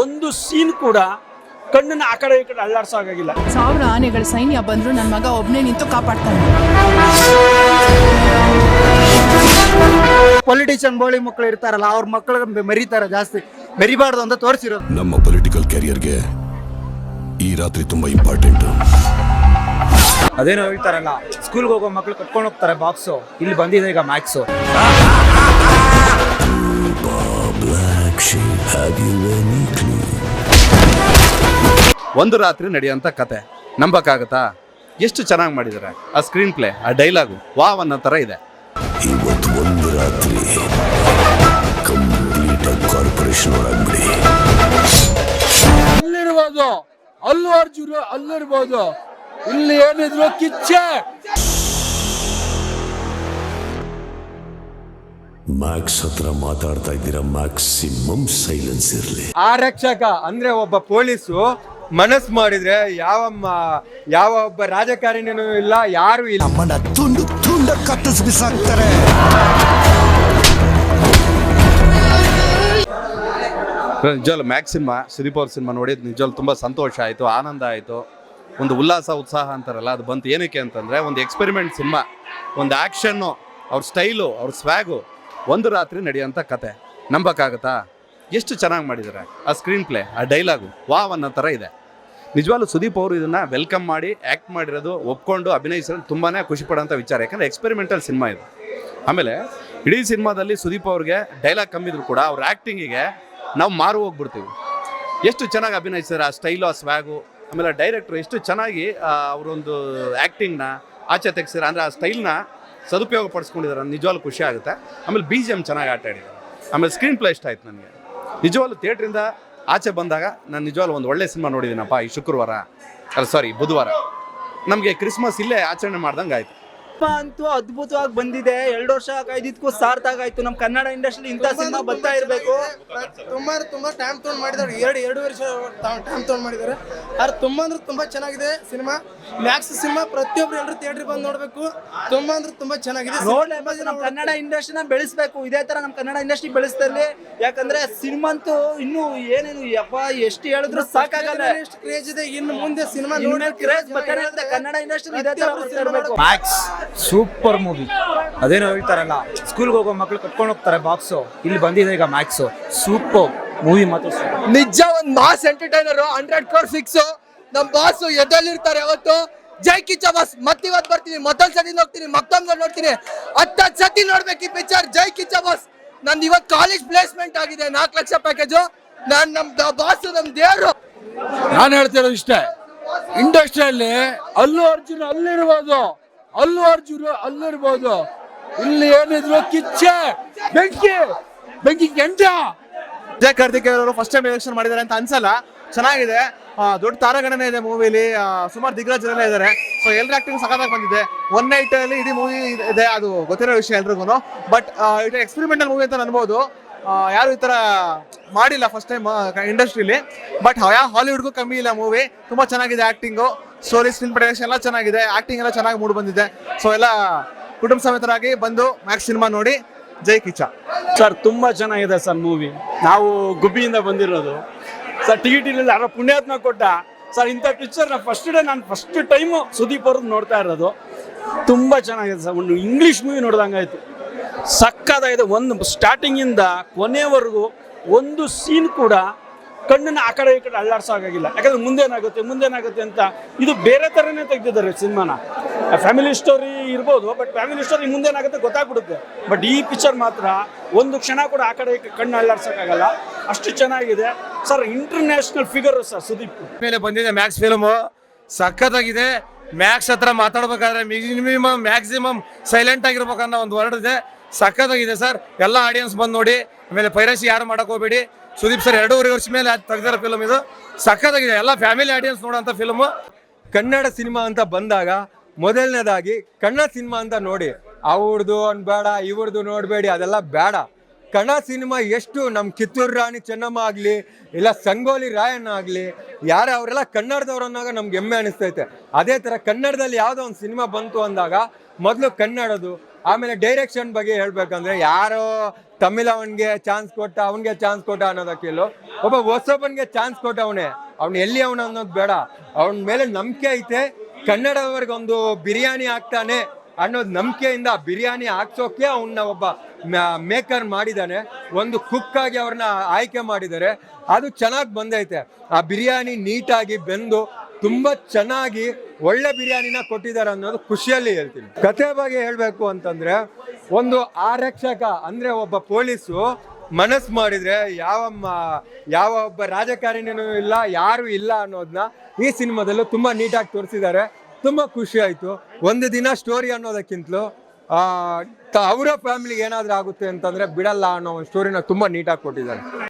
ಒಂದು ಸೀನ್ ಕೂಡ ಕಣ್ಣನ್ನ ಆ ಕಡೆ ಈ ಕಡೆ ಅಲ್ಲಾಡ್ಸೋಕ್ಕಾಗಿಲ್ಲ. 1000 ಆನೆಗಳ ಸೈನ್ಯ ಬಂದ್ರು ನನ್ನ ಮಗ ಒಬ್ಬನೇ ನಿಂತು ಕಾಪಾಡ್ತಾನೆ. ಪೊಲಿಟಿಷಿಯನ್ ಬೋಳಿ ಮಕ್ಕಳು ಇರ್ತಾರಲ್ಲ, ಅವ್ರ ಮಕ್ಕಳಿಗೆ ಮೆರಿತಾರೆ, ಜಾಸ್ತಿ ಮೆರಿಬಾರ್ದು ಅಂತ ತೋರಿಸಿರೋದು. ನಮ್ಮ ಪೊಲಿಟಿಕಲ್ ಕ್ಯಾರಿಯರ್ಗೆ ಈ ರಾತ್ರಿ ತುಂಬಾ ಇಂಪಾರ್ಟೆಂಟ್. ಅದೇನೋ ಹೇಳ್ತಾರಲ್ಲ, ಸ್ಕೂಲ್ಗೆ ಹೋಗೋ ಮಕ್ಳು ಕಟ್ಕೊಂಡು ಹೋಗ್ತಾರೆ ಬಾಕ್ಸು, ಇಲ್ಲಿ ಬಂದಿದೆ ಈಗ ಮ್ಯಾಕ್ಸು. ಒಂದು ರಾತ್ರಿ ನಡೆಯುವಂಥ ಕತೆ ನಂಬಕ್ಕಾಗತ್ತಾ? ಎಷ್ಟು ಚೆನ್ನಾಗಿ ಮಾಡಿದ್ದಾರೆ ಆ ಸ್ಕ್ರೀನ್ ಪ್ಲೇ, ಆ ಡೈಲಾಗು ವಾವ್ ಅನ್ನೋ ಥರ ಇದೆ. ಇವತ್ತು ಒಂದು ರಾತ್ರಿ ಕಂಪ್ಲೀಟ್ ಕಾರ್ಪೊರೇಷನ್ ಒಳಗ್ಬಿಡಿ. ಅಲ್ಲಿರ್ಬೋದು ಅಲ್ಲು ಅರ್ಜುನ್, ಅಲ್ಲಿರ್ಬೋದು ಇಲ್ಲಿ ಏನಿದ್ರು ಕಿಚ್ಚೆ. ಮ್ಯಾಕ್ಸ್ ಹತ್ರ ಮಾತಾಡ್ತಾ ಇದ್ದೀರಾ, ಮ್ಯಾಕ್ಸಿಮಮ್ ಸೈಲೆನ್ಸ್ ಇರಲಿ. ಆರಕ್ಷಕ ಅಂದ್ರೆ ಒಬ್ಬ ಪೊಲೀಸು ಮನಸ್ಸು ಮಾಡಿದ್ರೆ ಯಾವ ಒಬ್ಬ ರಾಜಕಾರಣಿನೂ ಇಲ್ಲ, ಯಾರು ಇಲ್ಲ. ನಮ್ಮನ್ನ ತುಂಡು ತುಂಡ ಕತ್ತರಿಸಿ ಬಿಸಾಕ್ತಾರೆ. ನಿಜವಲ್ಲ ಮ್ಯಾಕ್ಸ್ ಸಿನಿಮಾ, ಸುದೀಪ್ ಅವ್ರ ಸಿನಿಮಾ ನೋಡಿದ್ದು ನಿಜವಲ್ಲ ತುಂಬ ಸಂತೋಷ ಆಯಿತು, ಆನಂದ ಆಯಿತು, ಒಂದು ಉಲ್ಲಾಸ ಉತ್ಸಾಹ ಅಂತಾರಲ್ಲ ಅದು ಬಂತು. ಏನಕ್ಕೆ ಅಂತಂದರೆ ಒಂದು ಎಕ್ಸ್ಪೆರಿಮೆಂಟ್ ಸಿನಿಮಾ, ಒಂದು ಆ್ಯಕ್ಷನ್ನು, ಅವ್ರ ಸ್ಟೈಲು, ಅವ್ರ ಸ್ವ್ಯಾಗು, ಒಂದು ರಾತ್ರಿ ನಡೆಯೋಂಥ ಕತೆ ನಂಬಕ್ಕಾಗತ್ತಾ? ಎಷ್ಟು ಚೆನ್ನಾಗಿ ಮಾಡಿದ್ದಾರೆ ಆ ಸ್ಕ್ರೀನ್ ಪ್ಲೇ, ಆ ಡೈಲಾಗು ವಾವ್ ಅನ್ನೋ ಥರ ಇದೆ. ನಿಜವಾಗ್ಲೂ ಸುದೀಪ್ ಅವರು ಇದನ್ನು ವೆಲ್ಕಮ್ ಮಾಡಿ ಆ್ಯಕ್ಟ್ ಮಾಡಿರೋದು, ಒಪ್ಕೊಂಡು ಅಭಿನಯಿಸೋದು ತುಂಬಾ ಖುಷಿ ಪಡೋಂಥ ವಿಚಾರ. ಯಾಕಂದರೆ ಎಕ್ಸ್ಪೆರಿಮೆಂಟಲ್ ಸಿನಿಮಾ ಇದು. ಆಮೇಲೆ ಇಡೀ ಸಿನಿಮಾದಲ್ಲಿ ಸುದೀಪ್ ಅವ್ರಿಗೆ ಡೈಲಾಗ್ ಕಮ್ಮಿದ್ರು ಕೂಡ ಅವ್ರ ಆ್ಯಕ್ಟಿಂಗಿಗೆ ನಾವು ಮಾರು ಹೋಗ್ಬಿಡ್ತೀವಿ. ಎಷ್ಟು ಚೆನ್ನಾಗಿ ಅಭಿನಯಿಸಿದ್ದಾರೆ, ಆ ಸ್ಟೈಲು, ಆ ಸ್ವ್ಯಾಗು. ಆಮೇಲೆ ಡೈರೆಕ್ಟ್ರು ಎಷ್ಟು ಚೆನ್ನಾಗಿ ಅವರೊಂದು ಆ್ಯಕ್ಟಿಂಗ್ನ ಆಚೆ ತೆಗ್ಸಿದ್ದಾರೆ, ಅಂದರೆ ಆ ಸ್ಟೈಲ್ನ ಸದುಪಯೋಗ ಪಡಿಸ್ಕೊಂಡಿದ್ದಾರೆ. ನಿಜವಾಗ್ಲೂ ಖುಷಿ ಆಗುತ್ತೆ. ಆಮೇಲೆ BGM ಚೆನ್ನಾಗಿ ಆಟ ಆಡಿದ್ದಾರೆ. ಆಮೇಲೆ ಸ್ಕ್ರೀನ್ ಪ್ಲೇ ಇಷ್ಟ ಆಯ್ತು ನನಗೆ. ನಿಜವಾಗ್ಲೂ ಥಿಯೇಟ್ರಿಂದ ಆಚೆ ಬಂದಾಗ ನಾನು ನಿಜವಾಗ್ಲೂ ಒಂದು ಒಳ್ಳೆ ಸಿನಿಮಾ ನೋಡಿದ್ದೀನಪ್ಪ ಈ ಬುಧವಾರ. ನಮಗೆ ಕ್ರಿಸ್ಮಸ್ ಇಲ್ಲೇ ಆಚರಣೆ ಮಾಡ್ದಂಗೆ ಆಯಿತು. ಅಂತೂ ಅದ್ಭುತವಾಗಿ ಬಂದಿದೆ. 2 ವರ್ಷ ಕಾಯ್ದಿದ್ಕೂ ಸಾರ್ಥಕ ಆಯ್ತು. ನಮ್ಮ ಕನ್ನಡ ಇಂಡಸ್ಟ್ರಿ ಇಂಥ ಸಿನಿಮಾ ಬರ್ತಾ ಇರಬೇಕು. ತುಂಬಾ ಟೈಮ್ ತೊಗೊಂಡು ಮಾಡಿದ್ದಾರೆ. ಎರಡು ವರ್ಷ ಟೈಮ್ ತೊಗೊಂಡು ಮಾಡಿದ್ದಾರೆ. ಆದ್ರೆ ತುಂಬಾ ಚೆನ್ನಾಗಿದೆ ಸಿನಿಮಾ. ಮ್ಯಾಕ್ಸ್ ಸಿನಿಮಾ ಪ್ರತಿಯೊಬ್ರು ಎಲ್ಲರೂ ಥಿಯೇಟರ್ ಬಂದು ನೋಡ್ಬೇಕು. ತುಂಬಾ ಚೆನ್ನಾಗಿದೆ. ನೋಡ್ಲೇಬೇಕು. ನಮ್ಮ ಕನ್ನಡ ಇಂಡಸ್ಟ್ರಿನ ಬೆಳೆಸ್ಬೇಕು. ಇದೇ ತರ ನಮ್ಮ ಕನ್ನಡ ಇಂಡಸ್ಟ್ರಿ ಬೆಳೆಸ್ತಾ ಇರ್ಲಿ. ಯಾಕಂದ್ರೆ ಸಿನಿಮಾ ಅಂತೂ ಇನ್ನೂ ಏನೇನು ಎಷ್ಟು ಹೇಳಿದ್ರು ಸಾಕಾಗಲ್ಲ. ಎಷ್ಟು ಕ್ರೇಜ್ ಇದೆ. ಇನ್ನು ಮುಂದೆ ಸಿನಿಮಾ ಕ್ರೇಜ್ ಬರ್ತಾನೆ ಇರುತ್ತೆ. ಕನ್ನಡ ಇಂಡಸ್ಟ್ರಿ ಇದೇ ತರ ಬರ್ತಾ ಇರಬೇಕು. Max super movie. ಅದೇನೋ ಹೇಳ್ತಾರಲ್ಲ, ಸ್ಕೂಲ್ಗೆ ಹೋಗೋ ಮಕ್ಳು ಕಟ್ಕೊಂಡು ಹೋಗ್ತಾರೆ ಬಾಕ್ಸು, ಇಲ್ಲಿ ಬಂದಿದೆ ಈಗ ಮ್ಯಾಕ್ಸು. ಸೂಪರ್ ಮೂವಿ ಮಾತ್ರ ನಿಜ. ಒಂದು ಮಾಸ್ ಎಂಟರ್ಟೈನರ್, 100 crore ಫಿಕ್ಸ್. ನಮ್ ಬಾಸ್ ಎದ್ದಲ್ಲಿರ್ತಾರೆ ಅವತ್ತು. ಜೈ ಕಿಚ್ಚ ಬಾಸ್. ಮತ್ತಿವತ್ತು ಬರ್ತೀನಿ, ಮತ್ತೊಂದ್ ಸತಿ ನೋಡ್ತೀನಿ, ಮತ್ತೊಂದು ನೋಡ್ತೀನಿ, 10 ಸತಿ ನೋಡ್ಬೇಕು ಈ ಪಿಕ್ಚರ್. ಜೈ ಕಿಚ್ಚ ಬಾಸ್. ನಂದು ಇವತ್ತು ಕಾಲೇಜ್ ಪ್ಲೇಸ್ಮೆಂಟ್ ಆಗಿದೆ, 4 ಲಕ್ಷ ಪ್ಯಾಕೇಜು. ನಮ್ ಬಾಸ್ ನಮ್ ದೇವ್ರು. ನಾನು ಹೇಳ್ತಿರೋದು ಇಷ್ಟೇ, ಇಂಡಸ್ಟ್ರಿಯಲ್ಲಿ ಅಲ್ಲು ಅರ್ಜುನ್ ಅಲ್ಲಿರ್ಬೋದು ಇಲ್ಲಿ ಏನಿದ್ರು ಕಿಚ್ಚೆ, ಬೆಂಕಿ ಕೆಂಡ. ವಿಜಯ್ ಕಾರ್ತಿಕ್ ಅವರು ಫಸ್ಟ್ ಟೈಮ್ ಎಲೆಕ್ಷನ್ ಮಾಡಿದ್ದಾರೆ ಅಂತ ಅನ್ಸಲ್ಲ. ಚೆನ್ನಾಗಿದೆ. ದೊಡ್ಡ ತಾರಾಗಣನೆ ಇದೆ ಮೂವಿಲಿ. ಸುಮಾರು ದಿಗ್ಗಜರೆಲ್ಲ ಇದ್ದಾರೆ. ಸೊ ಎಲ್ಲರ ಆಕ್ಟಿಂಗ್ ಸಖತ್ತಾಗಿ ಬಂದಿದೆ. ಒನ್ ನೈಟ್ ಅಲ್ಲಿ ಇಡೀ ಮೂವಿ ಇದೆ, ಅದು ಗೊತ್ತಿರೋ ವಿಷಯ ಎಲ್ರಿಗೂ. ಬಟ್ ಇದು ಎಕ್ಸ್ಪೆರಿಮೆಂಟಲ್ ಮೂವಿ ಅಂತ ಅನ್ಬೋದು. ಯಾರು ಈ ತರ ಮಾಡಿಲ್ಲ ಫಸ್ಟ್ ಟೈಮ್ ಇಂಡಸ್ಟ್ರಿಲಿ. ಬಟ್ ಯಾವ ಹಾಲಿವುಡ್ಗೂ ಕಮ್ಮಿ ಇಲ್ಲ ಮೂವಿ. ತುಂಬಾ ಚೆನ್ನಾಗಿದೆ ಆಕ್ಟಿಂಗು, ಸ್ಟೋರಿ, ಸ್ಕ್ರೀನ್ ಪ್ರೊಡಕ್ಷನ್ ಎಲ್ಲ ಚೆನ್ನಾಗಿದೆ, ಆಕ್ಟಿಂಗ್ ಎಲ್ಲ ಚೆನ್ನಾಗಿ ಮೂಡ್ ಬಂದಿದೆ. ಸೊ ಎಲ್ಲ ಕುಟುಂಬ ಸಮೇತರಾಗಿ ಬಂದು ಮ್ಯಾಕ್ಸ್ ಸಿನಿಮಾ ನೋಡಿ. ಜೈ ಕಿಚ್ಚ ಸರ್. ತುಂಬಾ ಚೆನ್ನಾಗಿದೆ ಸರ್ ಮೂವಿ. ನಾವು ಗುಬ್ಬಿಯಿಂದ ಬಂದಿರೋದು ಸರ್. ಟಿಕೆಟ್ ಇಲ್ಲ, ಯಾರೋ ಪುಣ್ಯಾತ್ಮ ಕೊಟ್ಟ ಸರ್ ಇಂಥ ಪಿಕ್ಚರ್. ನಾನು ಫಸ್ಟ್ ಟೈಮು ಸುದೀಪ್ ಅವ್ರದ್ದು ನೋಡ್ತಾ ಇರೋದು. ತುಂಬ ಚೆನ್ನಾಗಿದೆ ಸರ್. ಒಂದು ಇಂಗ್ಲೀಷ್ ಮೂವಿ ನೋಡ್ದಂಗಾಯ್ತು. ಸಕ್ಕತ್ತಾಗಿದೆ. ಒಂದು ಸ್ಟಾರ್ಟಿಂಗಿಂದ ಕೊನೆವರೆಗೂ ಒಂದು ಸೀನ್ ಕೂಡ ಕಣ್ಣನ್ನು ಆ ಕಡೆ ಈ ಕಡೆ ಅಲ್ಲಾಡ್ಸೋಕ್ಕಾಗಿಲ್ಲ. ಯಾಕಂದ್ರೆ ಮುಂದೇನಾಗುತ್ತೆ ಅಂತ ಇದು ಬೇರೆ ಥರನೇ ತೆಗೆದಿದ್ದಾರೆ ಸಿನಿಮಾನ. ಫ್ಯಾಮಿಲಿ ಸ್ಟೋರಿ ಇರ್ಬೋದು, ಬಟ್ ಫ್ಯಾಮಿಲಿ ಸ್ಟೋರಿ ಮುಂದೇನಾಗುತ್ತೆ ಗೊತ್ತಾಗ್ಬಿಡುತ್ತೆ. ಬಟ್ ಈ ಪಿಕ್ಚರ್ ಮಾತ್ರ ಒಂದು ಕ್ಷಣ ಕೂಡ ಆ ಕಡೆ ಕಣ್ಣು ಅಲ್ಲಾಡ್ಸೋಕ್ಕಾಗಲ್ಲ, ಅಷ್ಟು ಚೆನ್ನಾಗಿದೆ sir. International figure sir Sudeep ಮೇಲೆ ಬಂದಿದೆ ಮ್ಯಾಕ್ಸ್ ಫಿಲ್ಮು. ಸಖತ್ತಾಗಿದೆ. ಮ್ಯಾಕ್ಸ್ ಹತ್ರ ಮಾತಾಡ್ಬೇಕಾದ್ರೆ ಮ್ಯಾಕ್ಸಿಮಮ್ ಸೈಲೆಂಟ್ ಆಗಿರ್ಬೇಕನ್ನೋ ಒಂದು ವರ್ಡ್ ಇದೆ. ಸಖತ್ತಾಗಿದೆ ಸರ್. ಎಲ್ಲ ಆಡಿಯನ್ಸ್ ಬಂದು ನೋಡಿ. ಆಮೇಲೆ ಪೈರಸಿ ಯಾರು ಮಾಡಕ್ ಹೋಗ್ಬೇಡಿ. ಸುದೀಪ್ ಸರ್ 2.5 ವರ್ಷ ಮೇಲೆ ತೆಗೆದಿರೋ ಫಿಲ್ಮ್ ಇದು. ಸಖತ್ತಾಗಿದೆ. ಎಲ್ಲ ಫ್ಯಾಮಿಲಿ ಆಡಿಯನ್ಸ್ ನೋಡೋಂಥ ಫಿಲ್ಮು. ಕನ್ನಡ ಸಿನಿಮಾ ಅಂತ ಬಂದಾಗ ಮೊದಲನೇದಾಗಿ ಕನ್ನಡ ಸಿನಿಮಾ ಅಂತ ನೋಡಿ. ಅವ್ರದ್ದು ಬೇಡ, ಇವ್ರದ್ದು ನೋಡಬೇಡಿ, ಅದೆಲ್ಲ ಬೇಡ. ಕನ್ನಡ ಸಿನಿಮಾ ಎಷ್ಟು ನಮ್ಮ ಕಿತ್ತೂರು ರಾಣಿ ಚೆನ್ನಮ್ಮ ಆಗಲಿ, ಇಲ್ಲ ಸಂಗೊಳ್ಳಿ ರಾಯಣ್ಣ ಆಗಲಿ, ಅವರೆಲ್ಲ ಕನ್ನಡದವ್ರನ್ನಾಗ ನಮ್ಗೆ ಹೆಮ್ಮೆ ಅನಿಸ್ತೈತೆ. ಅದೇ ಥರ ಕನ್ನಡದಲ್ಲಿ ಯಾವುದೋ ಒಂದು ಸಿನಿಮಾ ಬಂತು ಅಂದಾಗ ಮೊದಲು ಕನ್ನಡದು ಆಮೇಲೆ ಡೈರೆಕ್ಷನ್ ಬಗ್ಗೆ ಹೇಳ್ಬೇಕಂದ್ರೆ ಯಾರೋ ತಮಿಳ್ ಅವನಿಗೆ ಚಾನ್ಸ್ ಕೊಟ್ಟ ಅವನಿಗೆ ಚಾನ್ಸ್ ಕೊಟ್ಟ ಅನ್ನೋದಕ್ಕಿಲ್ಲ, ಒಬ್ಬ ಹೊಸೊಬ್ಬನಿಗೆ ಚಾನ್ಸ್ ಕೊಟ್ಟವನೇ, ಅವ್ನು ಎಲ್ಲಿ ಅವನು ಅನ್ನೋದು ಬೇಡ, ಅವನ ಮೇಲೆ ನಂಬಿಕೆ ಐತೆ, ಕನ್ನಡದವ್ರಿಗೊಂದು ಬಿರಿಯಾನಿ ಹಾಕ್ತಾನೆ ಅನ್ನೋದು ನಂಬಿಕೆಯಿಂದ ಆ ಬಿರಿಯಾನಿ ಹಾಕ್ಸೋಕೆ ಅವನ್ನ ಒಬ್ಬ ಮೇಕರ್ ಮಾಡಿದ್ದಾನೆ, ಒಂದು ಕುಕ್ ಆಗಿ ಅವ್ರನ್ನ ಆಯ್ಕೆ ಮಾಡಿದ್ದಾರೆ. ಅದು ಚೆನ್ನಾಗಿ ಬಂದೈತೆ. ಆ ಬಿರಿಯಾನಿ ನೀಟಾಗಿ ಬೆಂದು ತುಂಬಾ ಚೆನ್ನಾಗಿ ಒಳ್ಳೆ ಬಿರಿಯಾನಿನ ಕೊಟ್ಟಿದ್ದಾರೆ ಅನ್ನೋದು ಖುಷಿಯಲ್ಲಿ ಹೇಳ್ತೀನಿ. ಕತೆ ಬಗ್ಗೆ ಹೇಳ್ಬೇಕು ಅಂತಂದ್ರೆ, ಒಂದು ಆರಕ್ಷಕ ಅಂದ್ರೆ ಒಬ್ಬ ಪೊಲೀಸು ಮನಸ್ಸು ಮಾಡಿದ್ರೆ ಯಾವ ಒಬ್ಬ ರಾಜಕಾರಣಿನೂ ಇಲ್ಲ, ಯಾರು ಇಲ್ಲ ಅನ್ನೋದನ್ನ ಈ ಸಿನಿಮಾದಲ್ಲೂ ತುಂಬಾ ನೀಟಾಗಿ ತೋರಿಸಿದ್ದಾರೆ. ತುಂಬಾ ಖುಷಿ ಆಯ್ತು. ಒಂದು ದಿನ ಸ್ಟೋರಿ ಅನ್ನೋದಕ್ಕಿಂತಲೂ ಅವರ ಫ್ಯಾಮಿಲಿಗೆ ಏನಾದ್ರೂ ಆಗುತ್ತೆ ಅಂತಂದ್ರೆ ಬಿಡಲ್ಲ ಅನ್ನೋ ಒಂದು ಸ್ಟೋರಿನ ತುಂಬಾ ನೀಟಾಗಿ ಕೊಟ್ಟಿದ್ದಾರೆ.